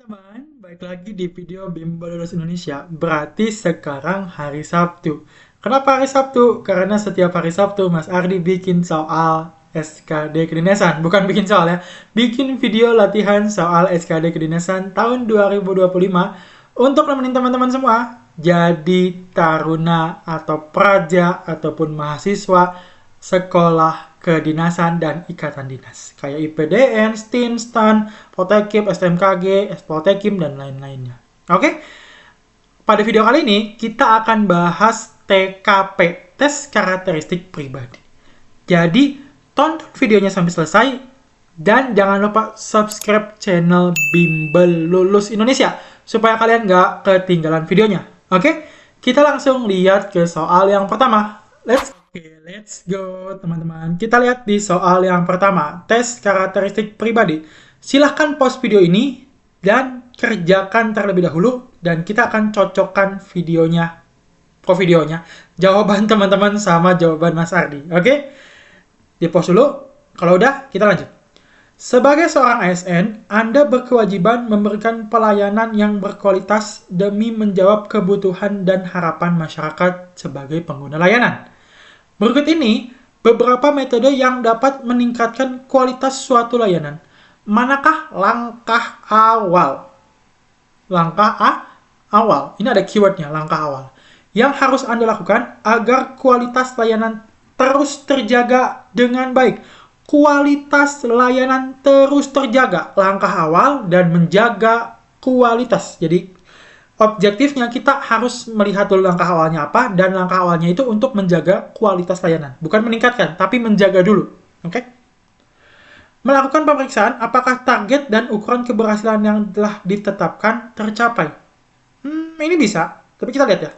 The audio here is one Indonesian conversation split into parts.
teman-teman, baik lagi di video Bimbel Lulus Indonesia. Berarti sekarang hari Sabtu. Kenapa hari Sabtu? Karena setiap hari Sabtu Mas Ardi bikin soal SKD Kedinasan. Bukan bikin soal ya, bikin video latihan soal SKD Kedinasan tahun 2025 untuk nemenin teman-teman semua jadi taruna atau praja ataupun mahasiswa sekolah kedinasan dan ikatan dinas kayak IPDN, STIN, STAN, Poltekkip, STMKG, Poltekim, dan lain-lainnya. Oke, pada video kali ini kita akan bahas TKP, tes karakteristik pribadi. Jadi, tonton videonya sampai selesai dan jangan lupa subscribe channel Bimbel Lulus Indonesia supaya kalian nggak ketinggalan videonya. Oke, kita langsung lihat ke soal yang pertama. Let's go, teman-teman. Kita lihat di soal yang pertama, tes karakteristik pribadi. Silahkan pause video ini dan kerjakan terlebih dahulu, dan kita akan cocokkan videonya, jawaban teman-teman sama jawaban Mas Ardi. Oke? Di pause dulu. Kalau udah, kita lanjut. Sebagai seorang ASN, Anda berkewajiban memberikan pelayanan yang berkualitas demi menjawab kebutuhan dan harapan masyarakat sebagai pengguna layanan. Berikut ini beberapa metode yang dapat meningkatkan kualitas suatu layanan. Manakah langkah awal? Awal. Ini ada keywordnya, langkah awal. Yang harus Anda lakukan agar kualitas layanan terus terjaga dengan baik. Kualitas layanan terus terjaga. Langkah awal dan menjaga kualitas. Jadi, objektifnya kita harus melihat dulu langkah awalnya apa, dan langkah awalnya itu untuk menjaga kualitas layanan. Bukan meningkatkan, tapi menjaga dulu. Oke? Melakukan pemeriksaan apakah target dan ukuran keberhasilan yang telah ditetapkan tercapai. Ini bisa, tapi kita lihat ya.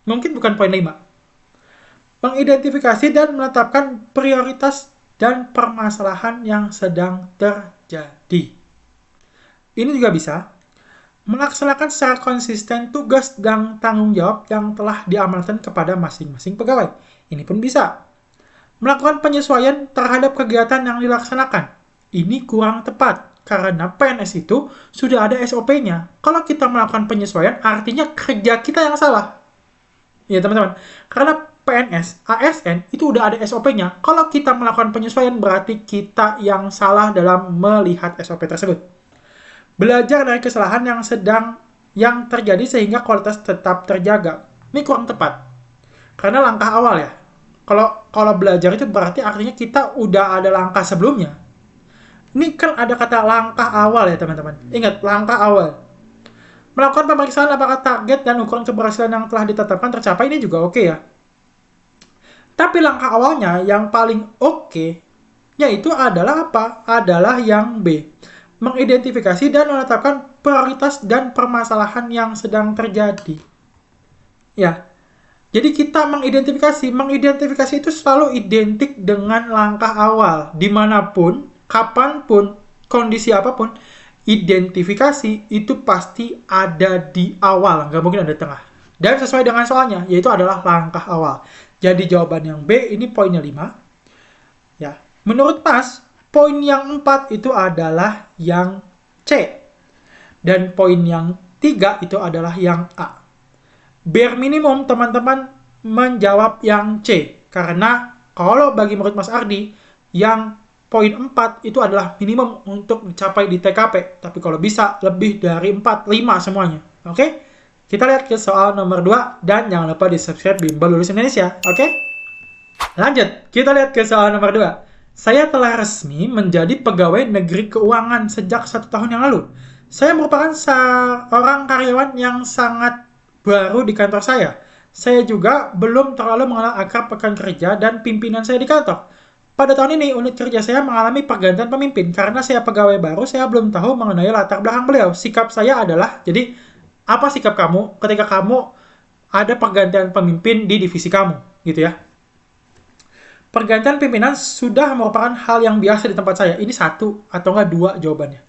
Mungkin bukan poin 5. Mengidentifikasi dan menetapkan prioritas dan permasalahan yang sedang terjadi. Ini juga bisa. Melaksanakan secara konsisten tugas dan tanggung jawab yang telah diamanatkan kepada masing-masing pegawai. Ini pun bisa. Melakukan penyesuaian terhadap kegiatan yang dilaksanakan. Ini kurang tepat, karena PNS itu sudah ada SOP-nya. Kalau kita melakukan penyesuaian, artinya kerja kita yang salah. Ya teman-teman, karena PNS, ASN itu udah ada SOP-nya. Kalau kita melakukan penyesuaian, berarti kita yang salah dalam melihat SOP tersebut. Belajar dari kesalahan yang terjadi sehingga kualitas tetap terjaga. Ini kurang tepat. Karena langkah awal ya. Kalau belajar itu berarti artinya kita udah ada langkah sebelumnya. Ini kan ada kata langkah awal ya teman-teman. Ingat, langkah awal. Melakukan pemeriksaan apakah target dan ukuran keberhasilan yang telah ditetapkan tercapai, ini juga oke ya. Tapi langkah awalnya yang paling oke, yaitu adalah apa? Adalah yang B. Mengidentifikasi dan menetapkan prioritas dan permasalahan yang sedang terjadi. Ya, jadi kita mengidentifikasi itu selalu identik dengan langkah awal. Dimanapun, kapanpun, kondisi apapun, identifikasi itu pasti ada di awal, nggak mungkin ada di tengah. Dan sesuai dengan soalnya, yaitu adalah langkah awal. Jadi jawaban yang B ini poinnya 5. Ya, menurut Mas, poin yang 4 itu adalah yang C. Dan poin yang 3 itu adalah yang A. Bare minimum teman-teman menjawab yang C. Karena kalau bagi menurut Mas Ardi, yang poin 4 itu adalah minimum untuk dicapai di TKP. Tapi kalau bisa lebih dari 4, 5 semuanya. Oke? Kita lihat ke soal nomor 2. Dan jangan lupa di subscribe Bimbel Lulus Indonesia. Oke? Lanjut, kita lihat ke soal nomor 2. Saya telah resmi menjadi pegawai negeri keuangan sejak 1 tahun yang lalu. Saya merupakan seorang karyawan yang sangat baru di kantor saya. Saya juga belum terlalu mengenal akar pekan kerja dan pimpinan saya di kantor. Pada tahun ini, unit kerja saya mengalami pergantian pemimpin. Karena saya pegawai baru, saya belum tahu mengenai latar belakang beliau. Sikap saya adalah, jadi apa sikap kamu ketika kamu ada pergantian pemimpin di divisi kamu, gitu ya. Pergantian pimpinan sudah merupakan hal yang biasa di tempat saya. Ini 1 atau enggak 2 jawabannya.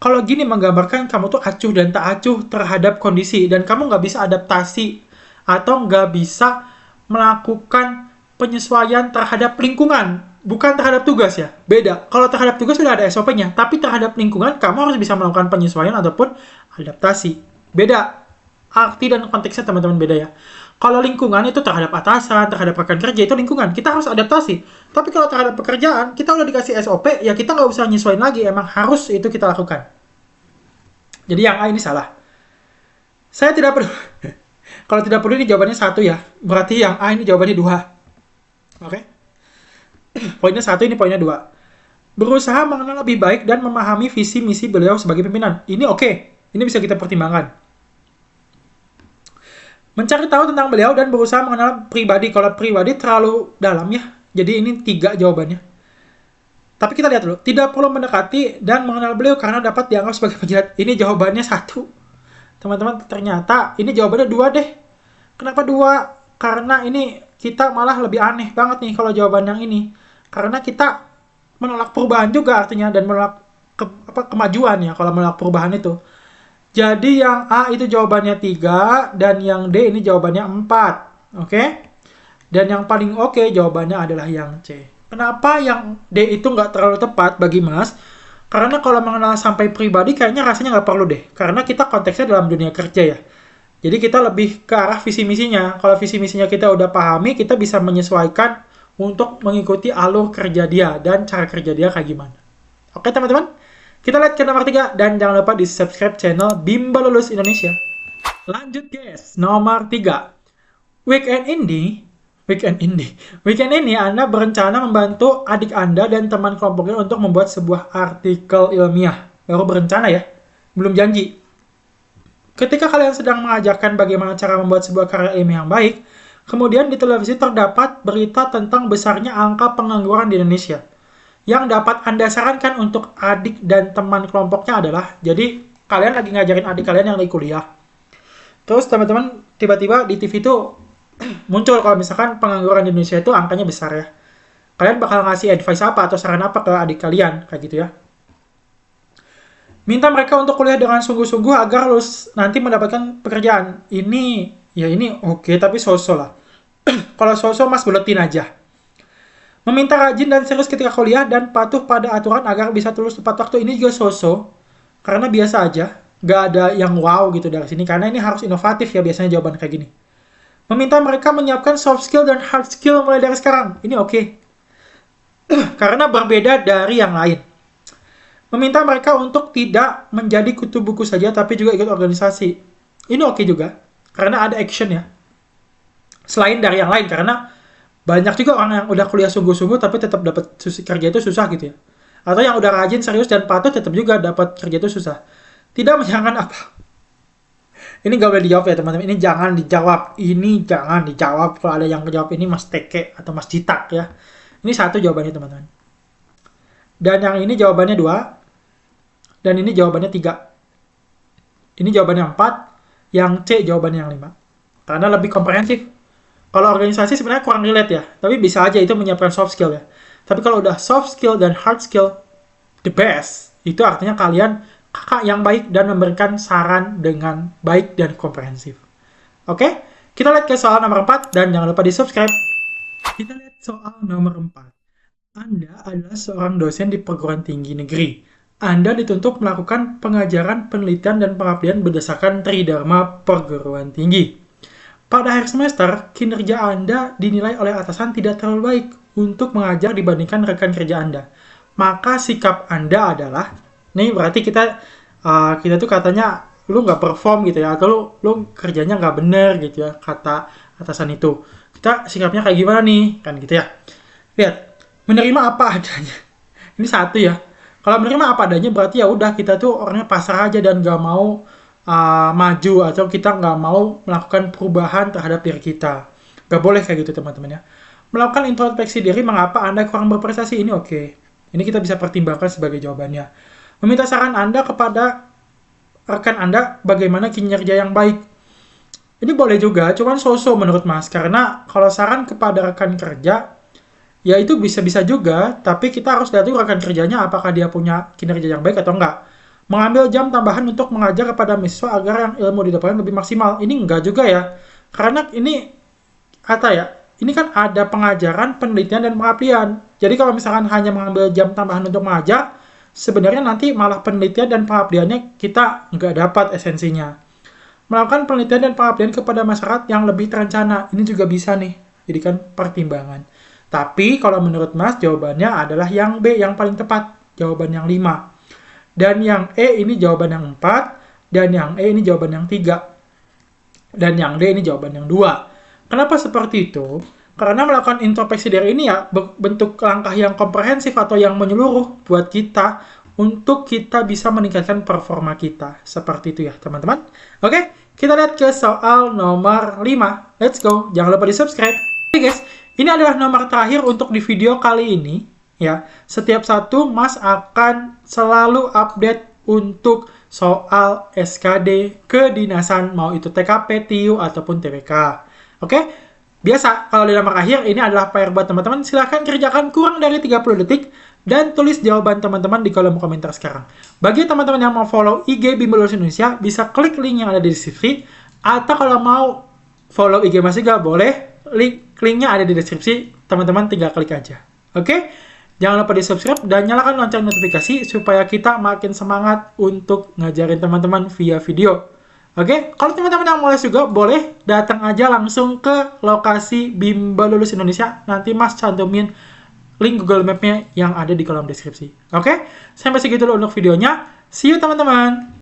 Kalau gini menggambarkan kamu tuh acuh dan tak acuh terhadap kondisi. Dan kamu nggak bisa adaptasi atau nggak bisa melakukan penyesuaian terhadap lingkungan. bukan terhadap tugas ya, beda. Kalau terhadap tugas sudah ada SOP-nya, tapi terhadap lingkungan kamu harus bisa melakukan penyesuaian ataupun adaptasi. Beda. Arti dan konteksnya teman-teman beda ya. Kalau lingkungan itu terhadap atasan, terhadap rekan kerja itu lingkungan, kita harus adaptasi. Tapi kalau terhadap pekerjaan, kita udah dikasih SOP, ya kita nggak usah nyesuaiin lagi, emang harus itu kita lakukan. Jadi yang A ini salah. Saya tidak perlu. Kalau tidak perlu ini jawabannya 1 ya. Berarti yang A ini jawabannya 2. Oke? Poinnya 1, ini poinnya 2. Berusaha mengenal lebih baik dan memahami visi misi beliau sebagai pimpinan. Ini oke. Ini bisa kita pertimbangkan. Mencari tahu tentang beliau dan berusaha mengenal pribadi. Kalau pribadi terlalu dalam ya. Jadi ini 3 jawabannya. Tapi kita lihat dulu. Tidak perlu mendekati dan mengenal beliau karena dapat dianggap sebagai penjilat. Ini jawabannya 1. Teman-teman, ternyata ini jawabannya 2 deh. Kenapa 2? Karena ini kita malah lebih aneh banget nih kalau jawaban yang ini. Karena kita menolak perubahan juga artinya. Dan menolak kemajuan ya kalau menolak perubahan itu. Jadi yang A itu jawabannya 3, dan yang D ini jawabannya 4. Oke? Dan yang paling oke jawabannya adalah yang C. Kenapa yang D itu nggak terlalu tepat bagi Mas? Karena kalau mengenal sampai pribadi kayaknya rasanya nggak perlu deh. Karena kita konteksnya dalam dunia kerja ya. Jadi kita lebih ke arah visi misinya. Kalau visi misinya kita udah pahami, kita bisa menyesuaikan untuk mengikuti alur kerja dia dan cara kerja dia kayak gimana. Oke teman-teman? Kita lihat ke nomor 3, dan jangan lupa di subscribe channel Bimba Lulus Indonesia. Lanjut guys, nomor 3. Weekend ini Anda berencana membantu adik Anda dan teman kelompoknya untuk membuat sebuah artikel ilmiah. Baru berencana ya, belum janji. Ketika kalian sedang mengajarkan bagaimana cara membuat sebuah karya ilmiah yang baik, kemudian di televisi terdapat berita tentang besarnya angka pengangguran di Indonesia. Yang dapat Anda sarankan untuk adik dan teman kelompoknya adalah, jadi kalian lagi ngajarin adik kalian yang lagi kuliah. Terus teman-teman tiba-tiba di TV itu muncul kalau misalkan pengangguran di Indonesia itu angkanya besar ya. Kalian bakal ngasih advice apa atau saran apa ke adik kalian, kayak gitu ya. Minta mereka untuk kuliah dengan sungguh-sungguh agar lulus nanti mendapatkan pekerjaan. Ini oke, tapi so-so lah. Kalau so-so Mas buletin aja. Meminta rajin dan serius ketika kuliah dan patuh pada aturan agar bisa lulus tepat waktu. Ini juga so-so, karena biasa aja. Gak ada yang wow gitu dari sini, karena ini harus inovatif ya biasanya jawaban kayak gini. Meminta mereka menyiapkan soft skill dan hard skill mulai dari sekarang. Ini oke. Karena berbeda dari yang lain. Meminta mereka untuk tidak menjadi kutu buku saja, tapi juga ikut organisasi. Ini oke juga, karena ada action ya. Selain dari yang lain, karena banyak juga orang yang udah kuliah sungguh-sungguh tapi tetap dapat kerja itu susah gitu ya. Atau yang udah rajin, serius, dan patuh tetap juga dapat kerja itu susah. Tidak menyangkan apa. Ini gak boleh dijawab ya teman-teman. Ini jangan dijawab. Kalau ada yang menjawab ini Mas Teke atau Mas Citak ya. Ini 1 jawabannya teman-teman. Dan yang ini jawabannya 2. Dan ini jawabannya 3. Ini jawabannya 4. Yang C jawabannya yang 5. Karena lebih komprehensif. Kalau organisasi sebenarnya kurang relate ya, tapi bisa aja itu menyiapkan soft skill ya. Tapi kalau udah soft skill dan hard skill, the best, itu artinya kalian kakak yang baik dan memberikan saran dengan baik dan komprehensif. Oke, kita lihat ke soal nomor 4 dan jangan lupa di subscribe. Kita lihat soal nomor 4. Anda adalah seorang dosen di perguruan tinggi negeri. Anda dituntut melakukan pengajaran, penelitian, dan pengabdian berdasarkan Tridharma perguruan tinggi. Pada akhir semester, kinerja Anda dinilai oleh atasan tidak terlalu baik untuk mengajar dibandingkan rekan kerja Anda. Maka sikap Anda adalah, nih berarti kita tuh katanya lu nggak perform gitu ya, atau lu kerjanya nggak bener gitu ya, kata atasan itu. Kita sikapnya kayak gimana nih, kan gitu ya. Lihat, menerima apa adanya. Ini 1 ya. Kalau menerima apa adanya berarti ya udah kita tuh orangnya pasrah aja dan nggak mau maju atau kita nggak mau melakukan perubahan terhadap diri kita. Nggak boleh kayak gitu teman-teman ya. Melakukan introspeksi diri mengapa Anda kurang berprestasi, ini oke. Ini kita bisa pertimbangkan sebagai jawabannya. Meminta saran Anda kepada rekan Anda bagaimana kinerja yang baik. Ini boleh juga, cuman so-so menurut Mas. Karena kalau saran kepada rekan kerja, ya itu bisa-bisa juga, tapi kita harus lihat dulu rekan kerjanya apakah dia punya kinerja yang baik atau enggak. Mengambil jam tambahan untuk mengajar kepada mahasiswa agar yang ilmu didapatkan lebih maksimal. Ini enggak juga ya. Karena ini ini kan ada pengajaran, penelitian, dan pengabdian. Jadi kalau misalkan hanya mengambil jam tambahan untuk mengajar, sebenarnya nanti malah penelitian dan pengabdiannya kita nggak dapat esensinya. Melakukan penelitian dan pengabdian kepada masyarakat yang lebih terencana, ini juga bisa nih, jadikan pertimbangan. Tapi kalau menurut Mas, jawabannya adalah yang B, yang paling tepat, jawaban yang 5. Dan yang E ini jawaban yang 4, dan yang E ini jawaban yang 3. Dan yang D ini jawaban yang 2. Kenapa seperti itu? Karena melakukan introspeksi diri ini ya bentuk langkah yang komprehensif atau yang menyeluruh buat kita untuk kita bisa meningkatkan performa kita. Seperti itu ya teman-teman. Oke, kita lihat ke soal nomor 5. Let's go. Jangan lupa di subscribe. Oke guys, ini adalah nomor terakhir untuk di video kali ini. Ya, setiap satu Mas akan selalu update untuk soal SKD kedinasan, mau itu TKP, TIU, ataupun TWK. Oke? Biasa, kalau di nomor akhir, ini adalah PR buat teman-teman. Silahkan kerjakan kurang dari 30 detik, dan tulis jawaban teman-teman di kolom komentar sekarang. Bagi teman-teman yang mau follow IG Bimbel Lulus Indonesia, bisa klik link yang ada di deskripsi, atau kalau mau follow IG Mas juga boleh, linknya ada di deskripsi, teman-teman tinggal klik aja. Oke? Jangan lupa di subscribe dan nyalakan lonceng notifikasi supaya kita makin semangat untuk ngajarin teman-teman via video. Oke, kalau teman-teman yang mau les juga boleh datang aja langsung ke lokasi Bimbel Lulus Indonesia. Nanti Mas cantumin link Google Map-nya yang ada di kolom deskripsi. Oke, sampai segitu dulu untuk videonya. See you teman-teman.